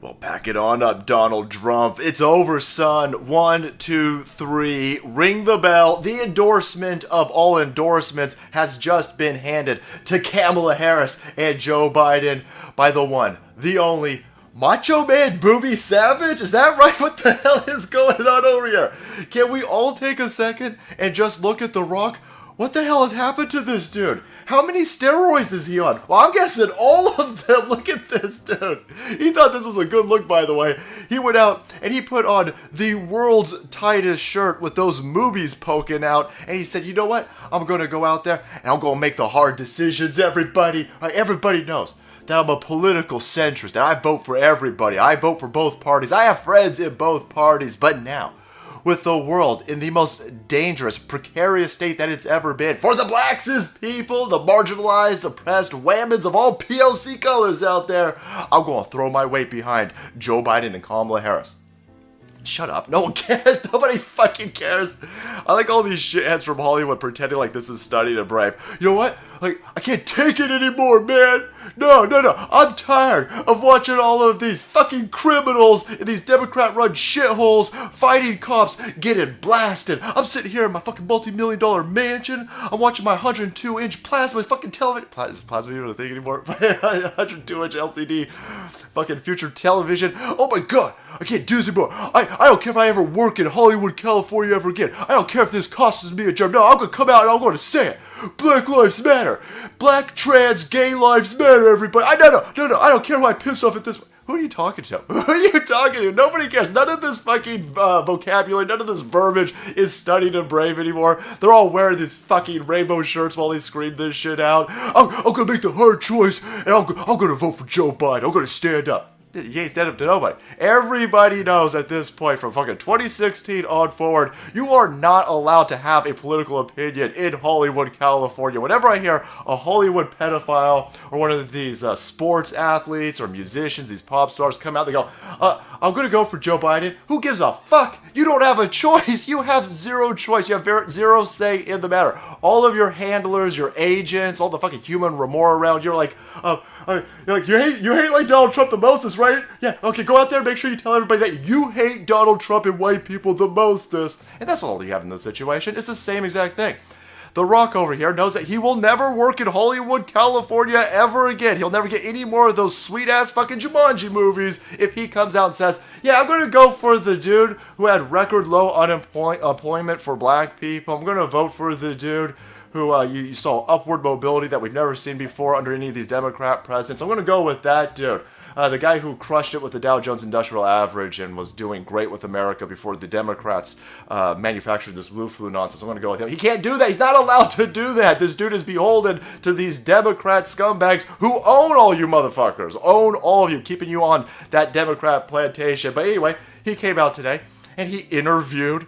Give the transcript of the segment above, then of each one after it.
Well, back it on up, Donald Trump. It's over, son. 1, 2, 3. Ring the bell. The endorsement of all endorsements has just been handed to Kamala Harris and Joe Biden by the one, the only, Macho Man Booby Savage? Is that right? What the hell is going on over here? Can we all take a second and just look at The Rock? What the hell has happened to this dude? How many steroids is he on? Well, I'm guessing all of them. Look at this dude. He thought this was a good look, by the way. He went out and he put on the world's tightest shirt with those movies poking out. And he said, you know what? I'm going to go out there and I'm going to make the hard decisions, everybody. Everybody knows that I'm a political centrist and I vote for everybody. I vote for both parties. I have friends in both parties. But now, with the world in the most dangerous, precarious state that it's ever been, for the blacks as people, the marginalized, oppressed whammons of all POC colors out there, I'm going to throw my weight behind Joe Biden and Kamala Harris. Shut up. No one cares. Nobody fucking cares. I like all these shitheads from Hollywood pretending like this is Study to Brave. You know what? Like, I can't take it anymore, man. No. I'm tired of watching all of these fucking criminals in these Democrat-run shitholes fighting cops getting blasted. I'm sitting here in my fucking multi-million-dollar mansion. I'm watching my 102-inch plasma fucking television. Is plasma even a thing anymore? 102-inch LCD fucking future television. Oh my god. I can't do this anymore. I don't care if I ever work in Hollywood, California ever again. I don't care if this costs me a job. No, I'm going to come out and I'm going to say it. Black lives matter. Black, trans, gay lives matter, everybody. No. I don't care who I piss off at this. Who are you talking to? Who are you talking to? Nobody cares. None of this fucking vocabulary, none of this verbiage is studied and brave anymore. They're all wearing these fucking rainbow shirts while they scream this shit out. I'm going to make the hard choice, and I'm going to vote for Joe Biden. I'm going to stand up. You ain't stand up to nobody. Everybody knows at this point, from fucking 2016 on forward, you are not allowed to have a political opinion in Hollywood, California. Whenever I hear a Hollywood pedophile or one of these sports athletes or musicians, these pop stars come out, they go, I'm going to go for Joe Biden. Who gives a fuck? You don't have a choice. You have zero choice. You have zero say in the matter. All of your handlers, your agents, all the fucking human remora around, you're like, you're like, you hate like Donald Trump the mostest, right? Yeah, okay, go out there and make sure you tell everybody that you hate Donald Trump and white people the mostest. And that's all you have in this situation. It's the same exact thing. The Rock over here knows that he will never work in Hollywood, California ever again. He'll never get any more of those sweet-ass fucking Jumanji movies if he comes out and says, yeah, I'm going to go for the dude who had record low unemployment for black people. I'm going to vote for the dude who you saw upward mobility that we've never seen before under any of these Democrat presidents. I'm going to go with that dude. The guy who crushed it with the Dow Jones Industrial Average and was doing great with America before the Democrats manufactured this blue flu nonsense. I'm going to go with him. He can't do that. He's not allowed to do that. This dude is beholden to these Democrat scumbags who own all you motherfuckers. Own all of you, keeping you on that Democrat plantation. But anyway, he came out today and he interviewed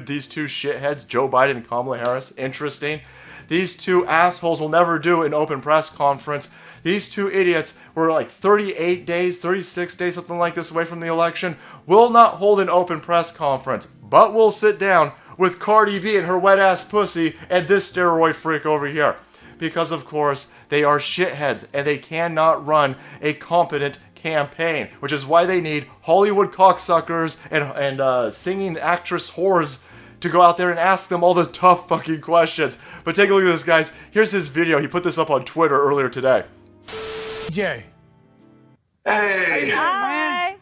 these two shitheads, Joe Biden and Kamala Harris. Interesting. These two assholes will never do an open press conference. These two idiots were like 38 days, 36 days, something like this away from the election, will not hold an open press conference, but will sit down with Cardi B and her wet-ass pussy and this steroid freak over here. Because, of course, they are shitheads and they cannot run a competent campaign, which is why they need Hollywood cocksuckers and singing actress whores to go out there and ask them all the tough fucking questions. But take a look at this, guys. Here's his video. He put this up on Twitter earlier today. Jay. Hey. Hi.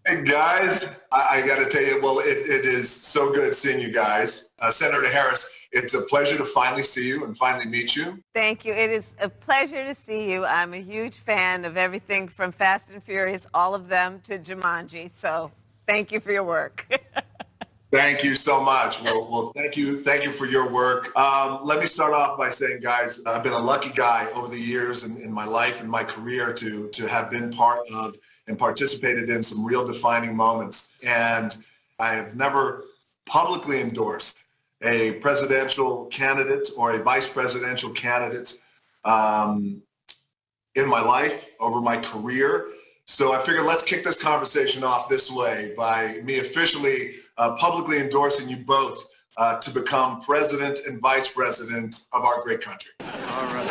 Hey, guys. I got to tell you, well, it is so good seeing you guys. Senator Harris, it's a pleasure to finally see you and finally meet you. Thank you. It is a pleasure to see you. I'm a huge fan of everything from Fast and Furious, all of them, to Jumanji. So thank you for your work. Thank you so much. Well, thank you for your work. Let me start off by saying, guys, I've been a lucky guy over the years in my life and my career to have been part of and participated in some real defining moments. And I have never publicly endorsed a presidential candidate or a vice presidential candidate in my life, over my career. So I figured let's kick this conversation off this way by me officially publicly endorsing you both to become president and vice president of our great country. All right.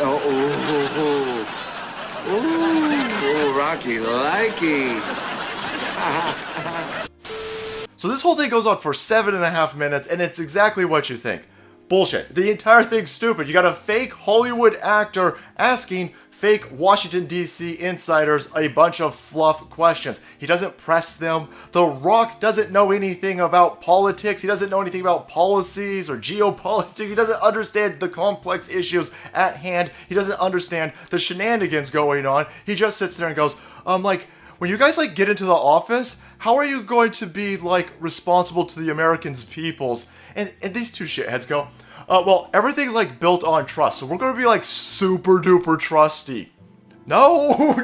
Ooh, Rocky, likey. So this whole thing goes on for 7.5 minutes, and it's exactly what you think. Bullshit. The entire thing's stupid. You got a fake Hollywood actor asking fake Washington, D.C. insiders a bunch of fluff questions. He doesn't press them. The Rock doesn't know anything about politics. He doesn't know anything about policies or geopolitics. He doesn't understand the complex issues at hand. He doesn't understand the shenanigans going on. He just sits there and goes, when you guys get into the office, how are you going to be responsible to the Americans' peoples? And these two shitheads go, well, everything's built on trust, so we're going to be super duper trusty. No,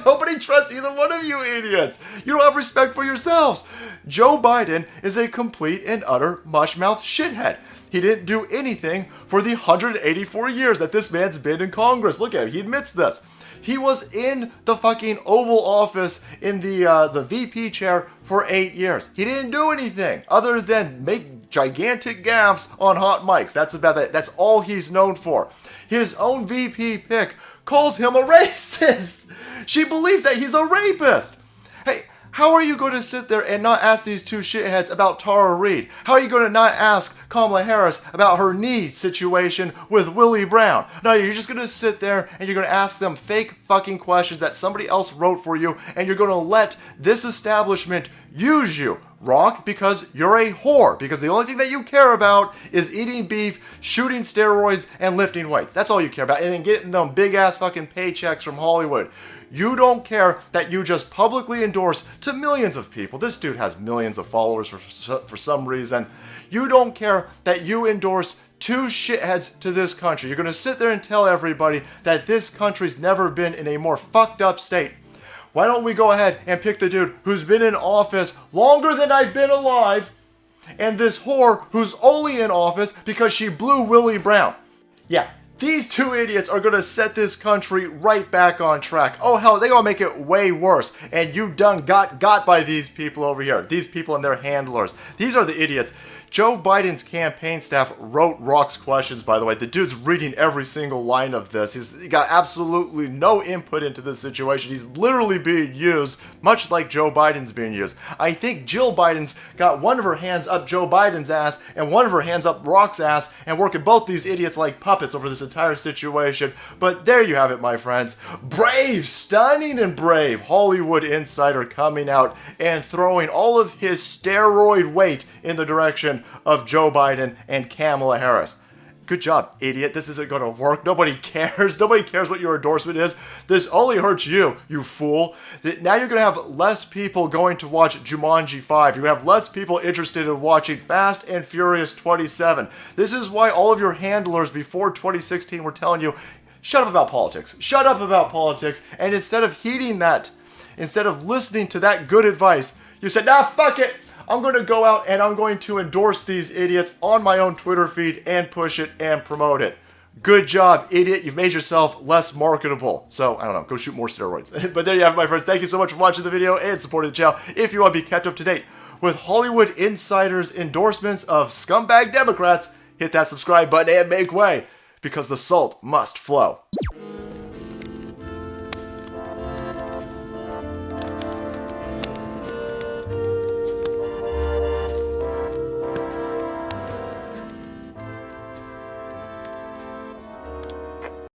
nobody trusts either one of you idiots. You don't have respect for yourselves. Joe Biden is a complete and utter mushmouth shithead. He didn't do anything for the 184 years that this man's been in Congress. Look at him, he admits this. He was in the fucking Oval Office in the VP chair for 8 years. He didn't do anything other than make gigantic gaffes on hot mics. That's about it. That's all he's known for. His own VP pick calls him a racist. She believes that he's a rapist. Hey, how are you going to sit there and not ask these two shitheads about Tara Reid? How are you going to not ask Kamala Harris about her knee situation with Willie Brown? No, you're just going to sit there and you're going to ask them fake fucking questions that somebody else wrote for you, and you're going to let this establishment use you. Rock, because you're a whore. Because the only thing that you care about is eating beef, shooting steroids, and lifting weights. That's all you care about. And then getting them big ass fucking paychecks from Hollywood. You don't care that you just publicly endorse to millions of people. This dude has millions of followers for some reason. You don't care that you endorse two shitheads to this country. You're going to sit there and tell everybody that this country's never been in a more fucked up state. Why don't we go ahead and pick the dude who's been in office longer than I've been alive, and this whore who's only in office because she blew Willie Brown. Yeah, these two idiots are going to set this country right back on track. Oh hell, they're going to make it way worse. And you done got by these people over here. These people and their handlers. These are the idiots. Joe Biden's campaign staff wrote Rock's questions, by the way. The dude's reading every single line of this. He's got absolutely no input into this situation. He's literally being used, much like Joe Biden's being used. I think Jill Biden's got one of her hands up Joe Biden's ass and one of her hands up Rock's ass and working both these idiots like puppets over this entire situation. But there you have it, my friends. Brave, stunning and brave Hollywood insider coming out and throwing all of his steroid weight in the direction of Joe Biden and Kamala Harris. Good job, idiot. This isn't going to work. Nobody cares. Nobody cares what your endorsement is. This only hurts you, you fool. Now you're going to have less people going to watch Jumanji 5. You're going to have less people interested in watching Fast and Furious 27. This is why all of your handlers before 2016 were telling you, shut up about politics. Shut up about politics. And instead of heeding that, instead of listening to that good advice, you said, nah, fuck it. I'm going to go out and I'm going to endorse these idiots on my own Twitter feed and push it and promote it. Good job, idiot. You've made yourself less marketable. So, I don't know, go shoot more steroids. But there you have it, my friends. Thank you so much for watching the video and supporting the channel. If you want to be kept up to date with Hollywood insiders' endorsements of scumbag Democrats, hit that subscribe button and make way, because the salt must flow.